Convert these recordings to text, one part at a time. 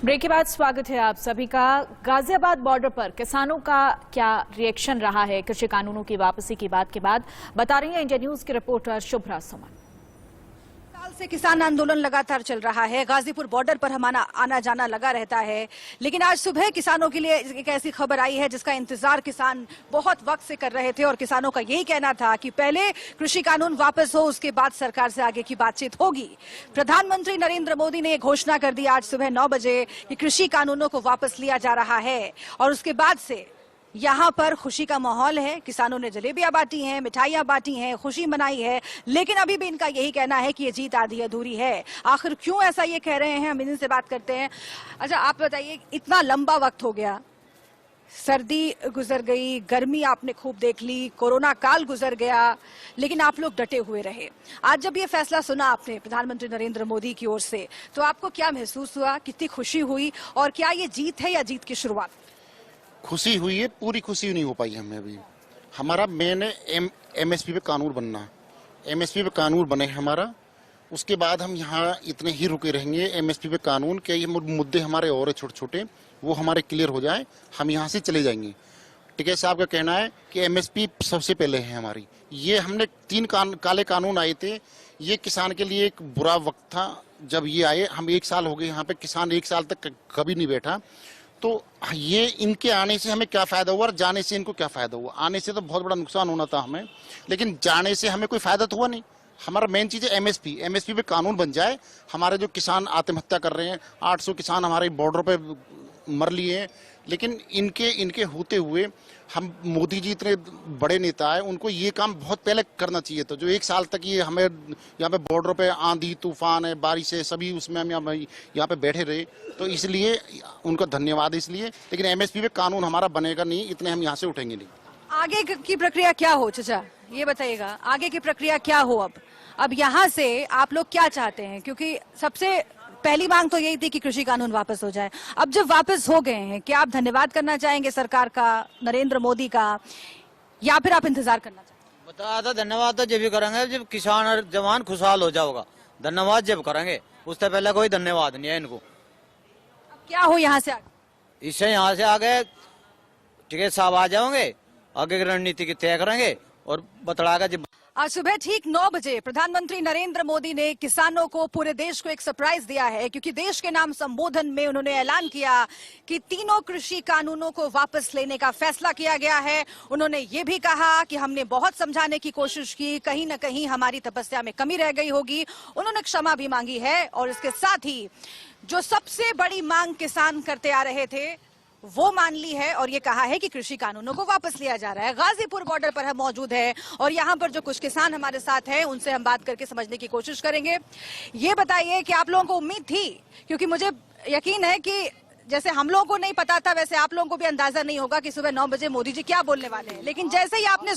Break के बाद स्वागत है आप सभी का। गाजियाबाद बॉर्डर पर किसानों का क्या रिएक्शन रहा है कृषि कानूनों की वापसी की बात के बाद, बता रही है इंडिया न्यूज की रिपोर्टर शुभ्रा सुमन। साल से किसान आंदोलन लगातार चल रहा है। गाजीपुर बॉर्डर पर हमारा आना जाना लगा रहता है, लेकिन आज सुबह किसानों के लिए एक ऐसी खबर आई है जिसका इंतजार किसान बहुत वक्त से कर रहे थे और किसानों का यही कहना था कि पहले कृषि कानून वापस हो, उसके बाद सरकार से आगे की बातचीत होगी। प्रधानमंत्री नरेंद्र मोदी ने घोषणा कर दी आज सुबह 9 बजे कि कृषि कानूनों को वापस लिया जा रहा है और उसके बाद से यहाँ पर खुशी का माहौल है। किसानों ने जलेबियां बांटी हैं, मिठाइयां बांटी हैं, खुशी मनाई है, लेकिन अभी भी इनका यही कहना है कि ये जीत आधी अधूरी है। आखिर क्यों ऐसा ये कह रहे हैं, हम इनसे बात करते हैं। अच्छा, आप बताइए, इतना लंबा वक्त हो गया, सर्दी गुजर गई, गर्मी आपने खूब देख ली, कोरोना काल गुजर गया, लेकिन आप लोग डटे हुए रहे। आज जब ये फैसला सुना आपने प्रधानमंत्री नरेंद्र मोदी की ओर से, तो आपको क्या महसूस हुआ, कितनी खुशी हुई और क्या ये जीत है या जीत की शुरुआत? खुशी हुई है, पूरी खुशी नहीं हो पाई हमें अभी। हमारा मेन है एमएसपी पे कानून बनना। एमएसपी पे कानून बने हमारा, उसके बाद हम यहाँ इतने ही रुके रहेंगे। एमएसपी पे कानून के ये मुद्दे हमारे और छोटे छोटे वो हमारे क्लियर हो जाए, हम यहाँ से चले जाएंगे। टिकैत साहब का कहना है कि एमएसपी सबसे पहले है हमारी। ये हमने 3 काले कानून आए थे, ये किसान के लिए एक बुरा वक्त था जब ये आए। हम 1 साल हो गए यहाँ पे, किसान 1 साल तक कभी नहीं बैठा। तो ये इनके आने से हमें क्या फायदा हुआ और जाने से इनको क्या फायदा हुआ? आने से तो बहुत बड़ा नुकसान होना था हमें, लेकिन जाने से हमें कोई फायदा तो हुआ नहीं। हमारा मेन चीज है एमएसपी। एमएसपी पे कानून बन जाए। हमारे जो किसान आत्महत्या कर रहे हैं, 800 किसान हमारे बॉर्डर पे मर लिए हैं, लेकिन इनके होते हुए हम मोदी जी इतने बड़े नेता है, उनको ये काम बहुत पहले करना चाहिए था। जो 1 साल तक ये हमें यहाँ पे बॉर्डर पे आंधी तूफान है, बारिश है, सभी उसमें हम यहाँ पे बैठे रहे, तो इसलिए उनका धन्यवाद। इसलिए लेकिन एमएसपी पे कानून हमारा बनेगा नहीं, इतने हम यहाँ से उठेंगे नहीं। आगे की प्रक्रिया क्या हो चाचा, ये बताइएगा, आगे की प्रक्रिया क्या हो? अब यहाँ से आप लोग क्या चाहते हैं? क्योंकि सबसे पहली मांग तो यही थी कि कृषि कानून वापस हो जाए। अब जब वापस हो गए हैं, क्या आप धन्यवाद करना चाहेंगे सरकार का, नरेंद्र मोदी का, या फिर आप इंतजार करना चाहेंगे? बता था धन्यवाद तो जब भी करेंगे जब किसान और जवान खुशहाल हो जाओगा। धन्यवाद जब करेंगे, उससे पहले कोई धन्यवाद नहीं है इनको। अब क्या हो यहाँ से आगे? इससे यहाँ से आगे टिकैत साहब आ जाओगे, आगे की रणनीति की तय करेंगे और बतलाएगा। जब आज सुबह ठीक 9 बजे प्रधानमंत्री नरेंद्र मोदी ने किसानों को, पूरे देश को एक सरप्राइज दिया है, क्योंकि देश के नाम संबोधन में उन्होंने ऐलान किया कि तीनों कृषि कानूनों को वापस लेने का फैसला किया गया है। उन्होंने ये भी कहा कि हमने बहुत समझाने की कोशिश की, कहीं न कहीं हमारी तपस्या में कमी रह गई होगी। उन्होंने क्षमा भी मांगी है और इसके साथ ही जो सबसे बड़ी मांग किसान करते आ रहे थे वो मान ली है और ये कहा है कि कृषि कानूनों को वापस लिया जा रहा है। गाजीपुर बॉर्डर पर हम मौजूद है और यहाँ पर जो कुछ किसान हमारे साथ हैं उनसे हम बात करके समझने की कोशिश करेंगे। ये बताइए कि आप लोगों को उम्मीद थी, क्योंकि मुझे यकीन है कि जैसे हम लोगों को नहीं पता था वैसे आप लोगों को भी अंदाजा नहीं होगा कि सुबह 9 बजे मोदी जी क्या बोलने वाले हैं, लेकिन जैसे ही आपने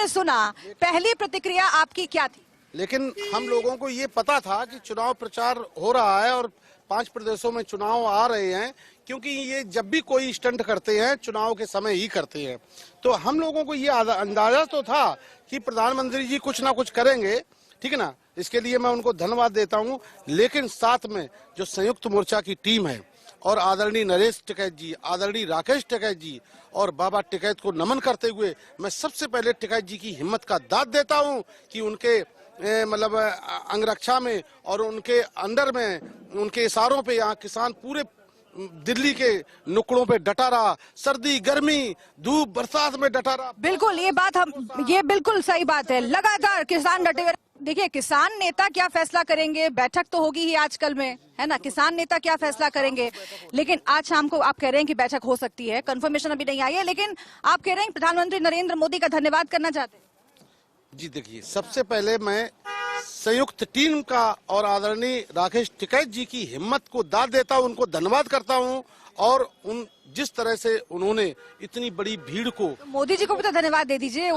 सुना पहली प्रतिक्रिया आपकी क्या थी? लेकिन हम लोगों को ये पता था कि चुनाव प्रचार हो रहा है और 5 प्रदेशों में चुनाव आ रहे हैं, क्योंकि ये जब भी कोई स्टंट करते हैं चुनाव के समय ही करते हैं। तो हम लोगों को ये अंदाजा तो था कि प्रधानमंत्री जी कुछ ना कुछ करेंगे, ठीक है ना। इसके लिए मैं उनको धन्यवाद देता हूँ। लेकिन साथ में जो संयुक्त मोर्चा की टीम है और आदरणीय नरेश टिकैत जी, आदरणीय राकेश टिकैत जी और बाबा टिकैत को नमन करते हुए मैं सबसे पहले टिकैत जी की हिम्मत का दाद देता हूँ कि उनके मतलब अंगरक्षा में और उनके अंडर में, उनके इशारों पे यहाँ किसान पूरे दिल्ली के नुक्कड़ों पे डटा रहा, सर्दी गर्मी धूप बरसात में डटा रहा। बिल्कुल, ये बिल्कुल सही बात है, लगातार किसान डटे हुए। देखिए, किसान नेता क्या फैसला करेंगे, बैठक तो होगी ही आजकल में, है ना। किसान नेता क्या फैसला करेंगे, लेकिन आज शाम को आप कह रहे हैं कि बैठक हो सकती है, कंफर्मेशन अभी नहीं आई है, लेकिन आप कह रहे हैं प्रधानमंत्री नरेंद्र मोदी का धन्यवाद करना चाहते हैं। जी देखिए, सबसे पहले मैं संयुक्त टीम का और आदरणीय राकेश टिकैत जी की हिम्मत को दाद देता हूं, उनको धन्यवाद करता हूं। और उन जिस तरह से उन्होंने इतनी बड़ी भीड़ को, तो मोदी जी को भी तो धन्यवाद दे दीजिए।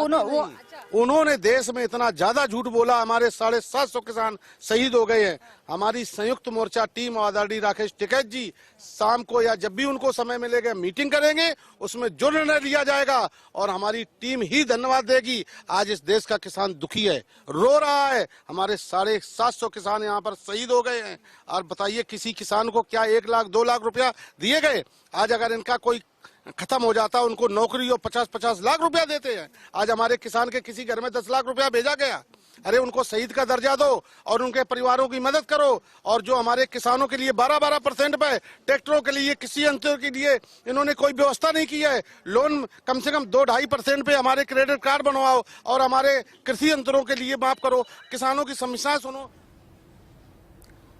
उन्होंने देश में इतना ज्यादा झूठ बोला, हमारे 750 किसान शहीद हो गए हैं। हमारी संयुक्त मोर्चा टीम आदरणीय राकेश टिकैत जी शाम को या जब भी उनको समय मिलेगा मीटिंग करेंगे, उसमें जो निर्णय लिया जाएगा और हमारी टीम ही धन्यवाद देगी। आज इस देश का किसान दुखी है, रो रहा है। हमारे 750 किसान यहाँ पर शहीद हो गए हैं। और बताइए किसी किसान को क्या 1 लाख 2 लाख रुपया दिए गए? आज अगर इनका कोई खत्म हो जाता उनको नौकरी और 50-50 लाख रुपया देते हैं। आज हमारे किसान के किसी घर में 10 लाख रुपया भेजा गया। अरे उनको शहीद का दर्जा दो और उनके परिवारों की मदद करो। और जो हमारे किसानों के लिए 12% पे ट्रैक्टरों के लिए, किसी यंत्र के लिए इन्होंने कोई व्यवस्था नहीं की है। लोन कम से कम 2-2.5% पे हमारे क्रेडिट कार्ड बनवाओ और हमारे कृषि यंत्रों के लिए माफ करो। किसानों की समस्याएं सुनो।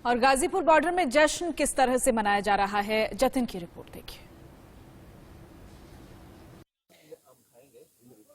और गाजीपुर बॉर्डर में जश्न किस तरह से मनाया जा रहा है, जतिन की रिपोर्ट देखिए।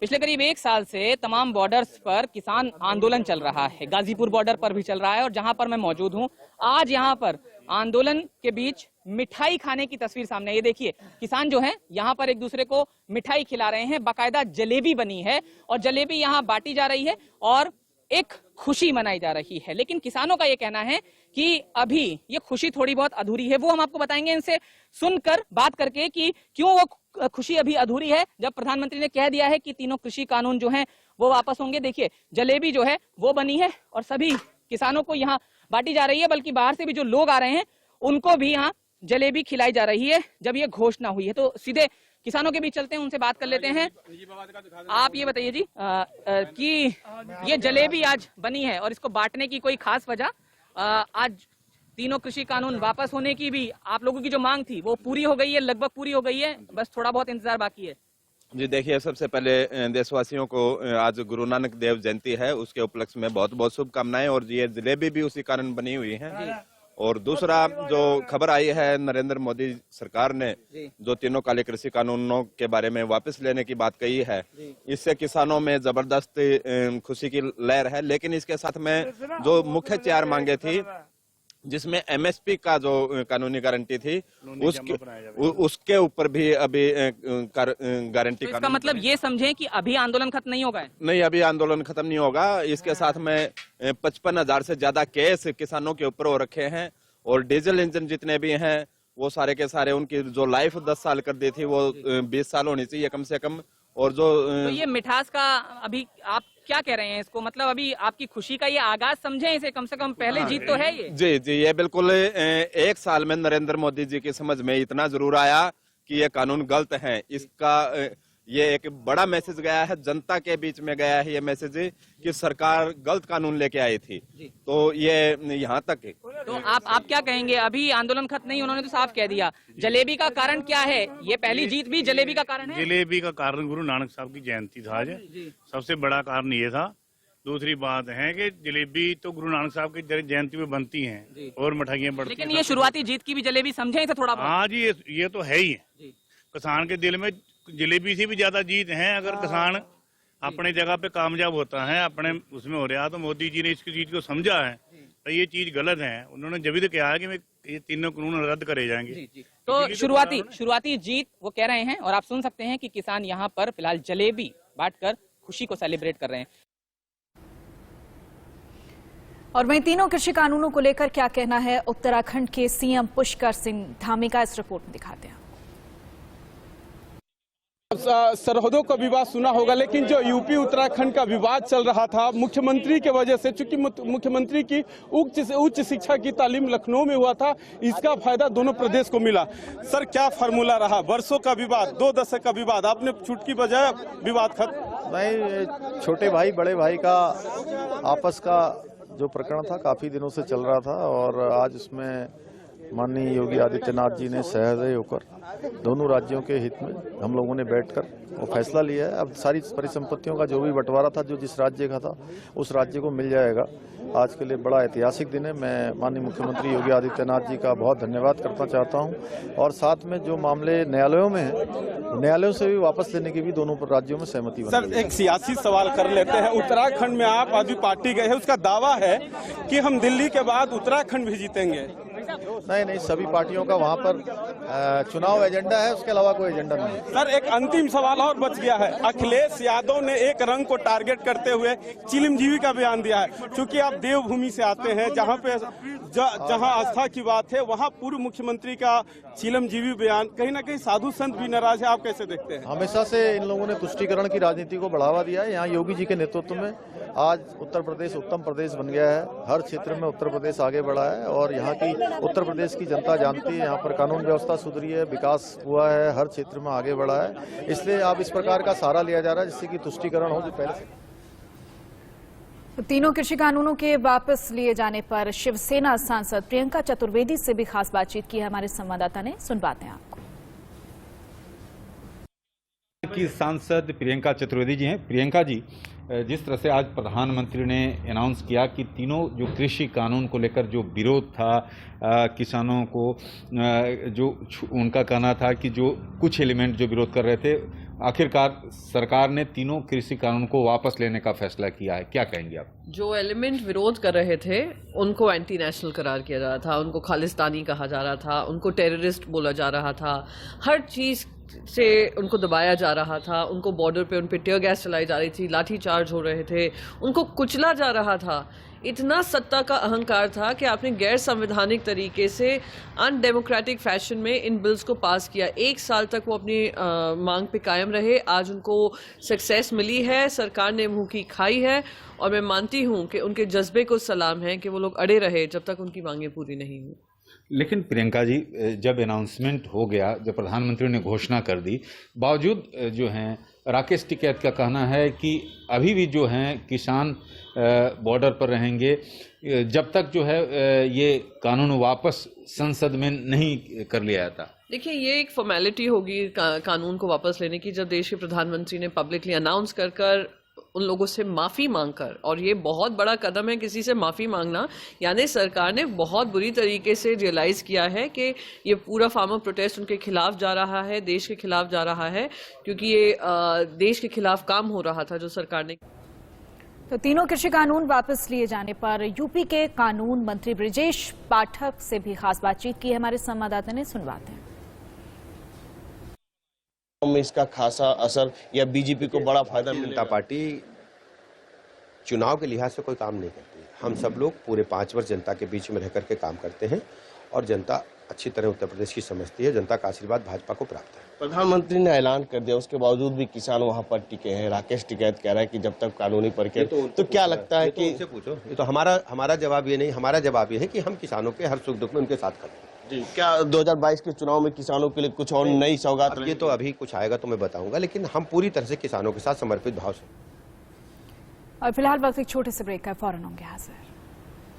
पिछले करीब 1 साल से तमाम बॉर्डर्स पर किसान आंदोलन चल रहा है। गाजीपुर बॉर्डर पर भी चल रहा है और जहां पर मैं मौजूद हूं, आज यहां पर आंदोलन के बीच मिठाई खाने की तस्वीर सामने। ये देखिए, किसान जो हैं यहां पर एक दूसरे को मिठाई खिला रहे हैं। बाकायदा जलेबी बनी है और जलेबी यहां बांटी जा रही है और एक खुशी मनाई जा रही है। लेकिन किसानों का ये कहना है कि अभी ये खुशी थोड़ी बहुत अधूरी है। वो हम आपको बताएंगे इनसे सुनकर, बात करके, कि क्यों वो खुशी अभी अधूरी है, जब प्रधानमंत्री ने कह दिया है कि तीनों कृषि कानून जो हैं वो वापस होंगे। देखिए, जलेबी जो है वो बनी है और सभी किसानों को यहाँ बांटी जा रही है, बल्कि बाहर से भी जो लोग आ रहे हैं उनको भी यहाँ जलेबी खिलाई जा रही है जब ये घोषणा हुई है। तो सीधे किसानों के बीच चलते हैं, उनसे बात कर लेते हैं। आप ये बताइए जी कि ये जलेबी आज बनी है और इसको बांटने की कोई खास वजह? आज तीनों कृषि कानून वापस होने की भी आप लोगों की जो मांग थी वो पूरी हो गई है, लगभग पूरी हो गई है, बस थोड़ा बहुत इंतजार बाकी है? जी देखिए, सबसे पहले देशवासियों को आज गुरु नानक देव जयंती है, उसके उपलक्ष्य में बहुत बहुत शुभकामनाएं। और ये जलेबी भी उसी कारण बनी हुई है। और दूसरा जो खबर आई है, नरेंद्र मोदी सरकार ने जो तीनों काले कृषि कानूनों के बारे में वापस लेने की बात कही है, इससे किसानों में जबरदस्त खुशी की लहर है। लेकिन इसके साथ में जो मुख्य 4 मांगे थी, जिसमें एमएसपी का जो कानूनी गारंटी थी, उसके ऊपर भी अभी गारंटी। तो इसका मतलब ये समझें कि अभी आंदोलन खत्म नहीं होगा? नहीं, अभी आंदोलन खत्म नहीं होगा। इसके साथ में 55,000 से ज्यादा केस किसानों के ऊपर हो रखे हैं और डीजल इंजन जितने भी हैं वो सारे के सारे, उनकी जो लाइफ 10 साल कर दी थी वो 20 साल होनी चाहिए कम से कम। और जो तो ये मिठास का अभी आप क्या कह रहे हैं इसको? मतलब अभी आपकी खुशी का ये आगाज समझें इसे, कम से कम पहले जीत तो है ये। जी जी, ये बिल्कुल 1 साल में नरेंद्र मोदी जी की समझ में इतना जरूर आया कि ये कानून गलत है। इसका ये एक बड़ा मैसेज गया है, जनता के बीच में गया है ये मैसेज कि सरकार गलत कानून लेके आई थी। तो ये यहाँ तक है। तो आप क्या कहेंगे? अभी आंदोलन खत्म नहीं, उन्होंने तो साफ कह दिया। जलेबी का कारण क्या है? ये पहली जीत भी जलेबी का कारण है? जलेबी का कारण गुरु नानक साहब की जयंती था आज, सबसे बड़ा कारण ये था। दूसरी बात है कि जलेबी तो गुरु नानक साहब की जयंती में बनती हैं और मिठाइयाँ बढ़ती हैं। लेकिन ये शुरुआती जीत की भी जलेबी समझे इसे थोड़ा? हाँ जी, ये तो है ही। किसान के दिल में जलेबी से भी ज्यादा जीत है। अगर किसान अपने जगह पे कामयाब होता है, अपने उसमें हो रहा, तो मोदी जी ने इसकी चीज को समझा है तो ये चीज गलत है। उन्होंने जब भी तो कहा है कि ये तीनों कानून रद्द करे जाएंगे। तो शुरुआती जीत वो कह रहे हैं और आप सुन सकते हैं कि किसान यहाँ पर फिलहाल जलेबी बांटकर खुशी को सेलिब्रेट कर रहे हैं। और वहीं तीनों कृषि कानूनों को लेकर क्या कहना है उत्तराखंड के सीएम पुष्कर सिंह धामी का, इस रिपोर्ट में दिखाते हैं। सरहदों का विवाद सुना होगा, लेकिन जो यूपी उत्तराखंड का विवाद चल रहा था मुख्यमंत्री के वजह से, चूंकि मुख्यमंत्री की उच्च शिक्षा की तालीम लखनऊ में हुआ था, इसका फायदा दोनों प्रदेश को मिला। सर, क्या फार्मूला रहा? वर्षों का विवाद, 2 दशक का विवाद, आपने चुटकी बजाया, विवाद खत्म? नहीं, छोटे भाई बड़े भाई का आपस का जो प्रकरण था काफी दिनों से चल रहा था और आज उसमें माननीय योगी आदित्यनाथ जी ने सहृदय होकर दोनों राज्यों के हित में हम लोगों ने बैठकर वो फैसला लिया है। अब सारी परिसंपत्तियों का जो भी बंटवारा था, जो जिस राज्य का था उस राज्य को मिल जाएगा। आज के लिए बड़ा ऐतिहासिक दिन है। मैं माननीय मुख्यमंत्री योगी आदित्यनाथ जी का बहुत धन्यवाद करना चाहता हूं और साथ में जो मामले न्यायालयों में हैं, न्यायालयों से भी वापस लेने की भी दोनों राज्यों में सहमति बनी। सर, एक सियासी सवाल कर लेते हैं। उत्तराखंड में आप आदमी पार्टी गए हैं, उसका दावा है कि हम दिल्ली के बाद उत्तराखंड भी जीतेंगे। नहीं, सभी पार्टियों का वहाँ पर चुनाव एजेंडा है, उसके अलावा कोई एजेंडा नहीं है। सर, एक अंतिम सवाल और बच गया है। अखिलेश यादव ने एक रंग को टारगेट करते हुए चिलमजीवी का बयान दिया है। क्योंकि आप देवभूमि से आते हैं, जहां आस्था की बात है, वहां पूर्व मुख्यमंत्री का चिलमजीवी बयान, कहीं ना कहीं साधु संत भी नाराज है। आप कैसे देखते हैं? हमेशा से इन लोगों ने तुष्टीकरण की राजनीति को बढ़ावा दिया है। यहाँ योगी जी के नेतृत्व में आज उत्तर प्रदेश उत्तम प्रदेश बन गया है। हर क्षेत्र में उत्तर प्रदेश आगे बढ़ा है और यहाँ की उत्तर प्रदेश की जनता जानती है, यहाँ पर कानून व्यवस्था सुधरी है, विकास हुआ है, हर क्षेत्र में आगे बढ़ा है। इसलिए अब इस प्रकार का सहारा लिया जा रहा है जिससे कि तुष्टीकरण हो, जो पहले से। तीनों कृषि कानूनों के वापस लिए जाने पर शिवसेना सांसद प्रियंका चतुर्वेदी से भी खास बातचीत की है हमारे संवाददाता ने। सुन पाते हैं आपको। की सांसद प्रियंका चतुर्वेदी जी हैं। प्रियंका जी, जिस तरह से आज प्रधानमंत्री ने अनाउंस किया कि तीनों जो कृषि कानून को लेकर जो विरोध था, किसानों को जो उनका कहना था कि जो कुछ एलिमेंट जो विरोध कर रहे थे, आखिरकार सरकार ने तीनों कृषि कानून को वापस लेने का फैसला किया है। क्या कहेंगे आप? जो एलिमेंट विरोध कर रहे थे उनको एंटी नेशनल करार किया जा रहा था, उनको खालिस्तानी कहा जा रहा था, उनको टेररिस्ट बोला जा रहा था, हर चीज़ से उनको दबाया जा रहा था, उनको बॉर्डर पे उन पे टीयर गैस चलाई जा रही थी, लाठी चार्ज हो रहे थे, उनको कुचला जा रहा था। इतना सत्ता का अहंकार था कि आपने गैर संवैधानिक तरीके से अनडेमोक्रेटिक फैशन में इन बिल्स को पास किया। 1 साल तक वो अपनी मांग पे कायम रहे। आज उनको सक्सेस मिली है, सरकार ने मुंह की खाई है और मैं मानती हूँ कि उनके जज्बे को सलाम है कि वो लोग अड़े रहे जब तक उनकी मांगें पूरी नहीं हुई। लेकिन प्रियंका जी, जब अनाउंसमेंट हो गया, जब प्रधानमंत्री ने घोषणा कर दी, बावजूद जो हैं राकेश टिकैत का कहना है कि अभी भी जो हैं किसान बॉर्डर पर रहेंगे जब तक जो है ये कानून वापस संसद में नहीं कर लिया जाता। देखिए, ये एक फॉर्मेलिटी होगी कानून को वापस लेने की, जब देश के प्रधानमंत्री ने पब्लिकली अनाउंस कर उन लोगों से माफ़ी मांगकर, और ये बहुत बड़ा कदम है किसी से माफ़ी मांगना, यानी सरकार ने बहुत बुरी तरीके से रियलाइज़ किया है कि ये पूरा फार्मर प्रोटेस्ट उनके खिलाफ जा रहा है, देश के खिलाफ जा रहा है, क्योंकि ये देश के खिलाफ काम हो रहा था जो सरकार ने। तो तीनों कृषि कानून वापस लिए जाने पर यूपी के कानून मंत्री ब्रिजेश पाठक से भी खास बातचीत की हमारे संवाददाता ने। सुनवाते हैं। इसका खासा असर या बीजेपी को बड़ा फायदा मिलता। जनता पार्टी चुनाव के लिहाज से कोई काम नहीं करती। हम सब लोग पूरे 5 वर्ष जनता के बीच में रह करके काम करते हैं और जनता अच्छी तरह उत्तर प्रदेश की समझती है। जनता का आशीर्वाद भाजपा को प्राप्त है। प्रधानमंत्री ने ऐलान कर दिया, उसके बावजूद भी किसान वहां पर टिके हैं। राकेश टिकैत कह रहा है कि जब तक कानूनी प्रक्रिया, तो क्या लगता है कि उनसे पूछो। ये तो हमारा जवाब ये नहीं, हमारा जवाब ये है कि हम किसानों के हर सुख दुख में उनके साथ खड़े हैं। जी, क्या 2022 के चुनाव में किसानों के लिए कुछ और नई सौगात? ये तो अभी कुछ आएगा तो मैं बताऊंगा, लेकिन हम पूरी तरह से किसानों के साथ समर्पित भाव से। और फिलहाल वक्त एक छोटे से ब्रेक का, फौरन होंगे हाजिर।